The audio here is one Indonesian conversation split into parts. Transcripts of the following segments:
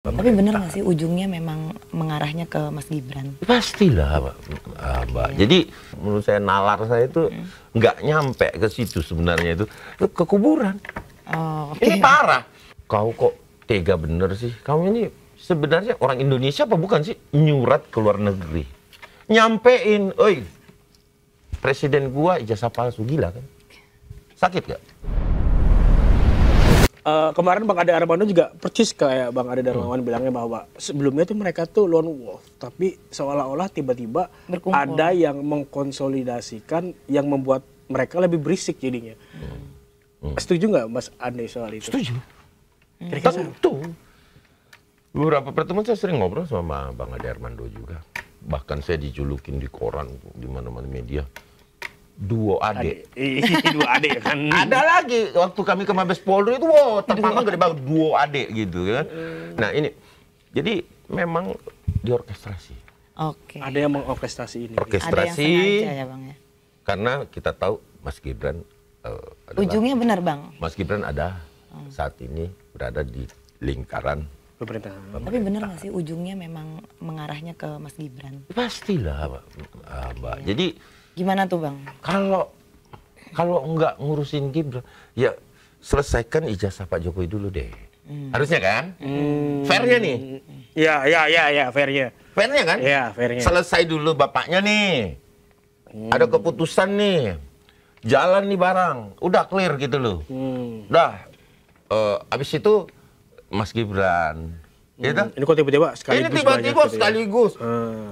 Tapi bener nggak sih ujungnya memang mengarahnya ke Mas Gibran? Pastilah, Mbak. Iya. Jadi menurut saya nalar saya itu nggak nyampe ke situ sebenarnya itu ke kuburan. Oh, oke. Ini parah. Kau kok tega bener sih? Kamu ini sebenarnya orang Indonesia apa bukan sih? Nyurat ke luar negeri. Nyampein, oi, presiden gua ijazah palsu, gila kan? Sakit gak? Kemarin Bang Ade Armando juga percis kayak Bang Ade Darmawan bilangnya bahwa sebelumnya tuh mereka tuh lone wolf, tapi seolah-olah tiba-tiba Berkumpul. ada yang mengkonsolidasikan yang membuat mereka lebih berisik jadinya. Setuju nggak Mas Ade soal itu? Setuju. Kira-kira Tentu. Beberapa pertemuan saya sering ngobrol sama Bang Ade Armando juga. Bahkan saya dijulukin di koran, di mana-mana media. Duo Ade. Dua Ade kan. Ada lagi waktu kami ke Mabes Polri itu, wow, terpampang gede banget duo Ade gitu kan. Nah ini, jadi memang diorkestrasi. Oke. Ada yang mengorkestrasi ini. Ada yang Orkestrasi, sengaja ya Bang ya? karena kita tahu Mas Gibran adalah, Ujungnya benar Bang? Mas Gibran ada saat ini berada di lingkaran. Pemerintahan. Tapi bener nggak sih ujungnya memang mengarahnya ke Mas Gibran? Pastilah, Mbak. Jadi Gimana tuh Bang? kalau nggak ngurusin Gibran, ya selesaikan ijazah Pak Jokowi dulu deh. Harusnya kan? Fairnya nih. Ya, fairnya. Fairnya kan? Iya, fairnya. Selesai dulu bapaknya nih. Ada keputusan nih. Jalan nih barang. Udah clear gitu loh. Udah. Habis itu Mas Gibran. Gitu? Ini kok tiba-tiba sekaligus Ini tiba-tiba banyak gitu ya? sekaligus.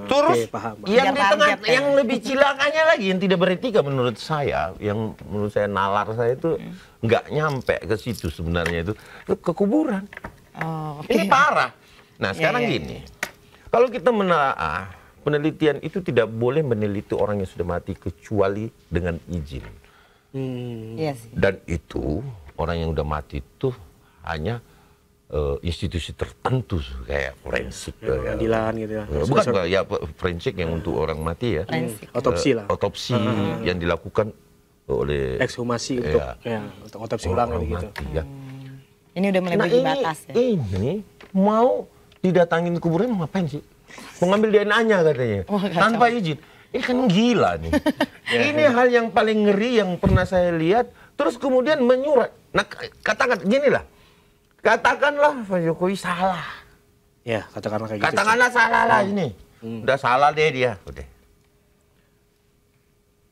Terus Oke, paham. yang Kejar di tengah, target ya. yang lebih cilakanya lagi, yang tidak beretika menurut saya, yang menurut saya nalar saya itu nggak nyampe ke situ sebenarnya itu ke kuburan. Oh, oke. Ini parah. Nah sekarang iya, gini, kalau kita menelaah penelitian itu tidak boleh meneliti orang yang sudah mati kecuali dengan izin. Iya sih. Dan itu orang yang udah mati itu hanya institusi tertentu kayak forensik, kayak- Pengadilan gitu ya. bukan ya forensik yang untuk orang mati ya. Forensik. Otopsi lah. Otopsi yang dilakukan oleh Ekshumasi untuk otopsi ulang orang gitu. mati ya. Ini udah melebihi batas ya? Ini mau didatangin kuburan mau ngapain sih? Mau ngambil DNA-nya katanya. Oh, kacau. Tanpa izin. Ini kan gila nih. Ini hal yang paling ngeri yang pernah saya lihat. Terus kemudian menyurat. Nah katakan gini lah. Katakanlah Pak Jokowi salah. Ya, katakanlah kayak gitu. Katakanlah salah lah ini. Udah salah deh dia. Udah.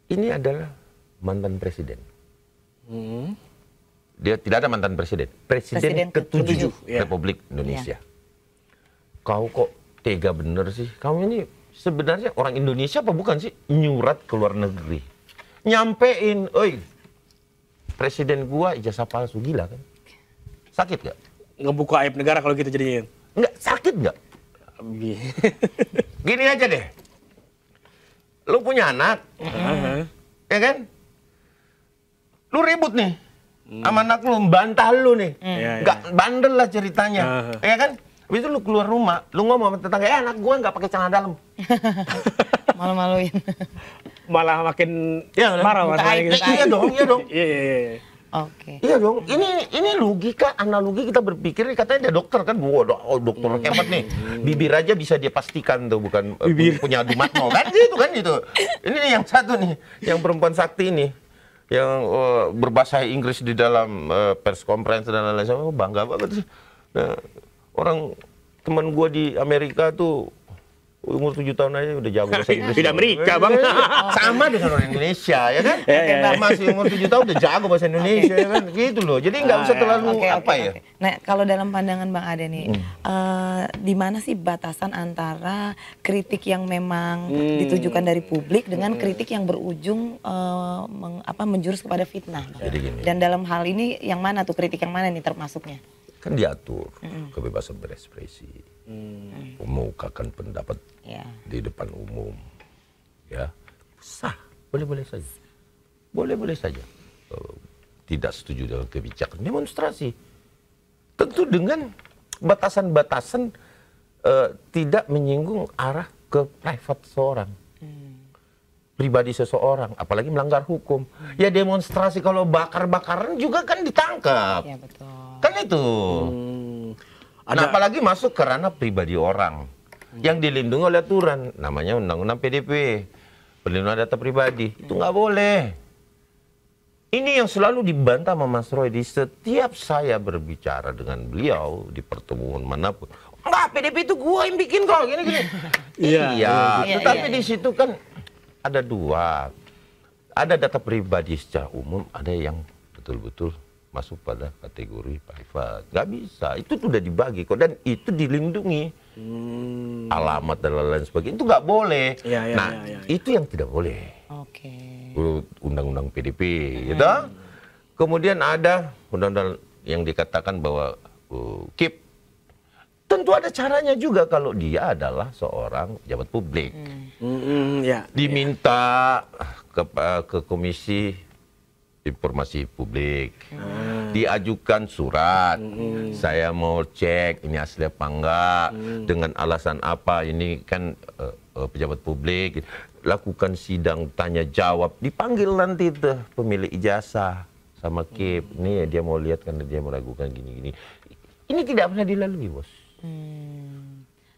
Ini adalah mantan presiden. Dia tidak ada mantan presiden. Presiden Presiden ke-7 ya. Republik Indonesia. Kau kok tega bener sih? Kamu ini sebenarnya orang Indonesia apa bukan sih? Nyurat ke luar negeri. Nyampein, oi, presiden gua ijazah palsu, gila kan? Sakit gak? Ngebuka aib negara kalau gitu jadinya. Enggak, sakit gak? Gini aja deh. Lu punya anak, ya kan? Lu ribut nih sama anak lu, bantah lu nih. Iya, Nggak bandel lah ceritanya, ya kan? Habis itu lu keluar rumah, lu ngomong sama tetangga, anak gua nggak pakai celana dalam. Malu-maluin. Malah makin Iya, marah buka masalahnya aib, gitu. buka aib. Iya dong, iya dong. Iya. Oke. Iya dong, ini logika, analogi kita berpikir, katanya dia dokter kan, dokter hebat nih, bibir aja bisa dia pastikan tuh, bukan punya Dumatno kan gitu. Ini yang satu nih, yang perempuan sakti ini, yang berbahasa Inggris di dalam pers conference dan lain-lain, saya bangga banget sih. Nah, orang teman gua di Amerika tuh umur 7 tahun aja udah jago bahasa Inggris. Di Amerika, Bang. Sama dengan orang Indonesia, ya kan? Iya. Masih umur 7 tahun udah jago bahasa Indonesia, ya kan? Gitu loh. Jadi nggak usah terlalu Oke, apa oke, ya. oke. Nah, kalau dalam pandangan Bang Ade nih, di mana sih batasan antara kritik yang memang ditujukan dari publik dengan kritik yang berujung menjurus kepada fitnah? Bang? Jadi gini. Dan dalam hal ini yang mana tuh kritik yang mana nih termasuknya? Kan diatur kebebasan berekspresi, mengemukakan pendapat Ya. di depan umum, ya sah, boleh-boleh saja, boleh-boleh saja. Tidak setuju dengan kebijakan demonstrasi, tentu dengan batasan-batasan tidak menyinggung arah ke private seorang, pribadi seseorang, apalagi melanggar hukum. Ya demonstrasi kalau bakar-bakaran juga kan ditangkap, Ya betul. kan itu. Nah, apalagi masuk ke ranah pribadi orang yang dilindungi oleh aturan, namanya Undang-Undang PDP, Perlindungan Data Pribadi. Itu nggak boleh. Ini yang selalu dibantah sama Mas Roy di setiap saya berbicara dengan beliau di pertemuan manapun. Enggak, PDP itu gua yang bikin kok, gini-gini. Iya, tetapi di situ kan ada dua. Ada data pribadi secara umum, ada yang betul-betul masuk pada kategori private. Nggak bisa, itu sudah dibagi kok, dan itu dilindungi. Alamat dan lain-lain sebagainya, itu nggak boleh. Itu yang tidak boleh. Undang-undang PDP, gitu. Kemudian ada undang-undang yang dikatakan bahwa KIP. Tentu ada caranya juga kalau dia adalah seorang pejabat publik. Diminta ke Komisi Informasi Publik. Diajukan surat. Saya mau cek ini asli apa enggak. Dengan alasan apa, ini kan pejabat publik. Lakukan sidang tanya jawab. Dipanggil nanti tuh pemilik ijazah sama KIP. Ini dia mau lihat karena dia meragukan gini-gini. Ini tidak pernah dilalui, Bos.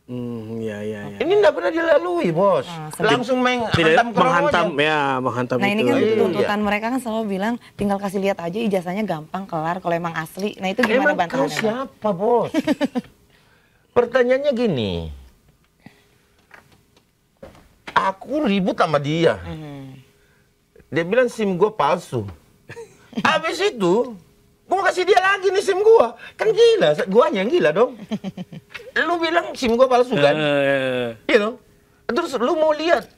Ini tidak pernah dilalui, Bos. Langsung menghantam. Nah, ini kan tuntutan mereka kan selalu bilang tinggal kasih lihat aja ijazahnya, gampang kelar kalau emang asli. Nah, itu gimana bantahannya? Emang kau siapa, Bos? Pertanyaannya gini. Aku ribut sama dia. Dia bilang SIM gue palsu. Habis itu gue kasih dia lagi nih SIM gua. Kan gila, guanya yang gila dong. Lu bilang SIM gua palsu kan? Gitu. Terus lu mau lihat,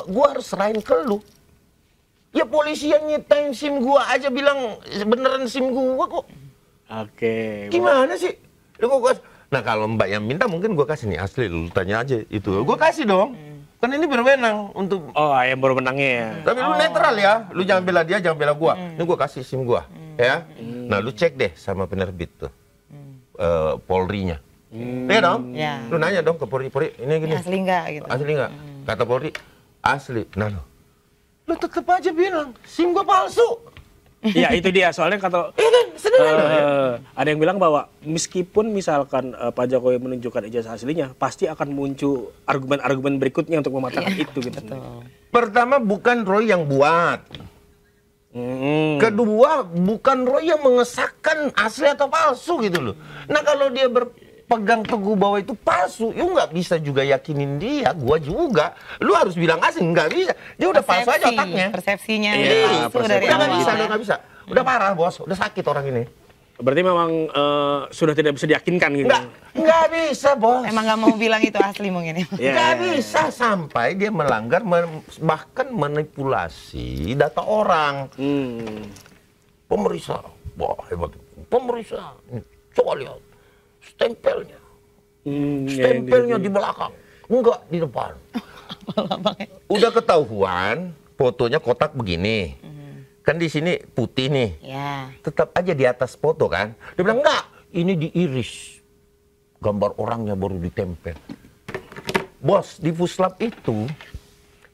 gua harus serahin ke lu. Ya polisi yang nyetain SIM gua aja bilang beneran SIM gua kok. Gimana sih? Nah kalau Mbak yang minta mungkin gua kasih nih asli, lu tanya aja itu. Gua kasih dong. Kan ini berwenang untuk... yang berwenangnya ya. Tapi lu netral ya. Lu jangan bela dia, jangan bela gua. Ini gua kasih SIM gua. Ya. Nah, lu cek deh sama penerbit tuh. Polri-nya. Iya dong? Lu nanya dong ke Polri, ini gini. Asli enggak gitu. Asli enggak? Kata Polri, asli. Nah, lu tetep aja bilang, SIM gua palsu. Iya, itu dia. Soalnya kata ada yang bilang bahwa meskipun misalkan Pak Jokowi menunjukkan ijazah aslinya, pasti akan muncul argumen-argumen berikutnya untuk mematahkan itu gitu. Pertama, bukan Roy yang buat. Kedua, bukan Roy yang mengesahkan asli atau palsu gitu loh. Nah, kalau dia berpegang teguh bahwa itu palsu, you nggak bisa juga yakinin dia. Gua juga. Lu harus bilang asli, nggak bisa. Dia udah palsu aja otaknya. Persepsinya palsu dari awal. Nggak bisa. Udah parah, Bos. Udah sakit orang ini. Berarti memang sudah tidak bisa diyakinkan gitu. Nggak bisa, Bos. Emang nggak mau bilang itu asli mungkin. Nggak bisa sampai dia melanggar, bahkan manipulasi data orang. Pemeriksa, wah hebat. Pemeriksa, coba lihat stempelnya. Stempelnya di belakang, enggak di depan. Udah ketahuan, fotonya kotak begini. Kan di sini putih nih. Tetap aja di atas foto kan. Dia bilang, enggak, ini diiris. Gambar orangnya baru ditempel. Bos, di Puslap itu,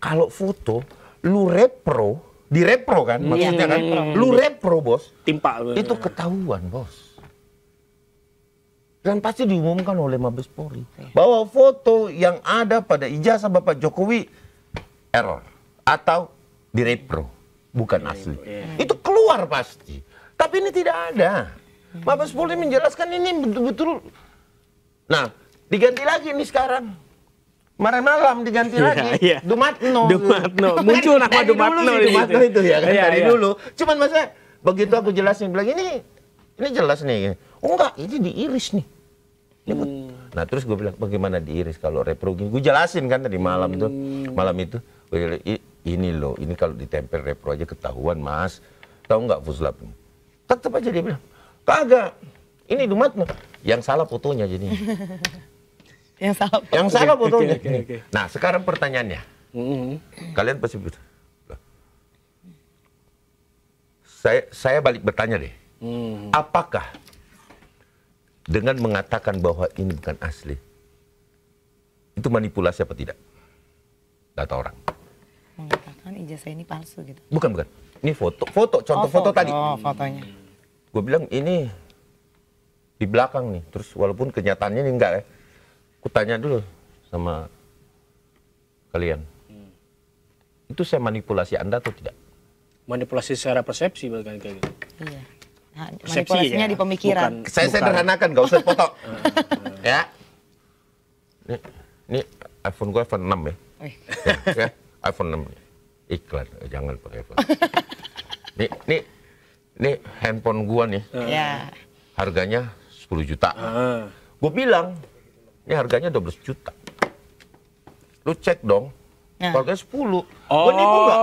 kalau foto, lu repro, di repro kan, maksudnya kan, lu repro, Bos. Timpa. Itu ketahuan, Bos. Dan pasti diumumkan oleh Mabes Polri. Bahwa foto yang ada pada ijazah Bapak Jokowi, error. Atau di repro. Bukan asli. Itu keluar pasti. Tapi ini tidak ada. Mabes Polri menjelaskan ini betul-betul. Nah, diganti lagi nih sekarang. Kemarin malam diganti lagi. Dumatno. Muncul nama Dumatno. Dumatno itu ya kan dari dulu. Cuman masa begitu aku jelasin bilang ini jelas nih. Oh enggak, ini diiris nih. Nah, terus gue bilang bagaimana diiris kalau repro gini. Gue jelasin kan tadi malam itu. Malam itu. Ini loh, ini kalau ditempel repro aja ketahuan, Mas. Tahu nggak Puslap? Tetap aja dia bilang, kagak. Ini Dumatno. Yang salah fotonya jadi. Yang salah fotonya. Nah, sekarang pertanyaannya. Kalian pasti saya balik bertanya deh. Apakah dengan mengatakan bahwa ini bukan asli, itu manipulasi apa tidak? Data orang. Mengatakan ijazah ini palsu gitu. di belakang nih. Terus walaupun kenyataannya ini enggak ya. Aku tanya dulu sama kalian. Itu saya manipulasi Anda atau tidak? Manipulasi secara persepsi bahkan kayak gitu. Iya. Nah, Persepsi manipulasinya ya, di pemikiran. Saya sederhanakan, nggak usah foto. Ya. Ini iPhone gua iPhone 6 ya. Wih. Ya, iPhone 6. Iklan, jangan pakai iPhone. Nih handphone gua nih. Ya. Harganya 10 juta. Gue bilang, ini harganya 12 juta. Lu cek dong, harganya 10. Gue nipu nggak?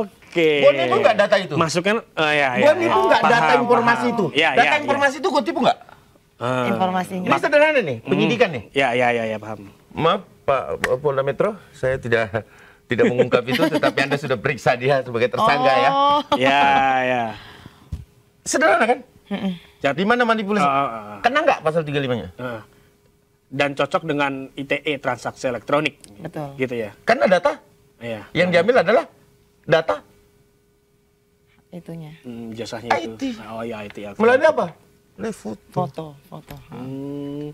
Oke. Gue nipu nggak data itu? Masukkan, ya. Gue nipu nggak data informasi itu? Ya, Data informasi itu gue tipu nggak? Informasinya. Ini sederhana nih, penyidikan nih. Ya, paham. Maaf Pak Polda Metro, saya tidak mengungkap itu, tetapi Anda sudah periksa dia sebagai tersangka ya. Ya. Sederhana kan? Di mana manipulasi? Kena nggak pasal 35-nya? Dan cocok dengan ITE transaksi elektronik. Betul. Gitu ya. Karena data. Iya. Yang diambil adalah data. Itunya. Jasanya itu. IT. Oh ya IT. Melalui apa? Melalui foto. Foto. Hmm.